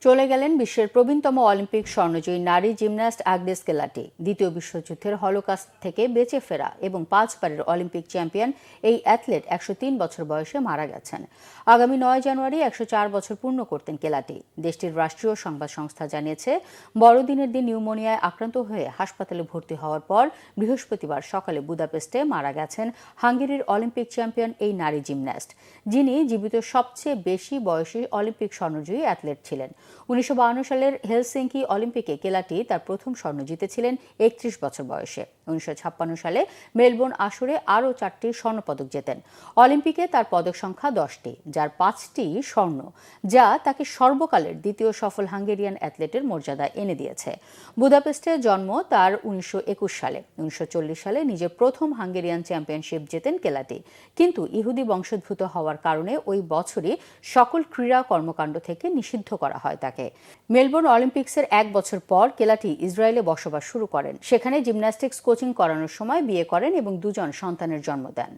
চলে গেলেন বিশ্বের প্রবীণতম অলিম্পিক স্বর্ণজয়ী নারী জিমন্যাস্ট আগ্নেস কেলাটি। দ্বিতীয় বিশ্বযুদ্ধের হলোকাস্ট থেকে বেঁচে ফেরা এবং 5বারের অলিম্পিক চ্যাম্পিয়ন এই অ্যাথলেট 103 বছর বয়সে মারা গেছেন। আগামী 9 জানুয়ারি 104 বছর পূর্ণ করতেন কেলাটি। দেশটির রাষ্ট্রীয় সংবাদ সংস্থা জানিয়েছে, বড়দিনের দিন নিউমোনিয়ায় আক্রান্ত হয়ে হাসপাতালে ভর্তি হওয়ার পর বৃহস্পতিবার সকালে বুদাপেস্টে মারা গেছেন হাঙ্গেরির অলিম্পিক চ্যাম্পিয়ন এই নারী জিমন্যাস্ট, যিনি জীবিত সবচেয়ে বেশি বয়সী অলিম্পিক স্বর্ণজয়ী অ্যাথলেট ছিলেন। 1952 সালের হেলসিঙ্কি অলিম্পিকে কেলাটি তার প্রথম স্বর্ণ জিতেছিলেন 31 বছর বয়সে। 1956 সালে মেলবোর্ন আসরে আরও 4টি স্বর্ণপদক জেতেন। অলিম্পিকে তার পদক সংখ্যা 10টি, যার 5টি স্বর্ণ, যা তাকে সর্বকালের দ্বিতীয় সফল হাঙ্গেরিয়ান অ্যাথলেটের মর্যাদা এনে দিয়েছে। বুদাপেস্টে জন্ম তার 1921 সালে। 1940 সালে নিজের প্রথম হাঙ্গেরিয়ান চ্যাম্পিয়নশিপ জেতেন কেলাটি, কিন্তু ইহুদি বংশোদ্ভূত হওয়ার কারণে ওই বছরই সকল ক্রীড়া কর্মকাণ্ড থেকে নিষিদ্ধ করা হয় তাকে। মেলবোর্ন অলিম্পিক্সের 1 বছর পর কেলাটি ইসরায়েলে বসবাস শুরু করেন। সেখানে জিমন্যাস্টিক্স কোচিং করানোর সময় বিয়ে করেন এবং 2জন সন্তানের জন্ম দেন।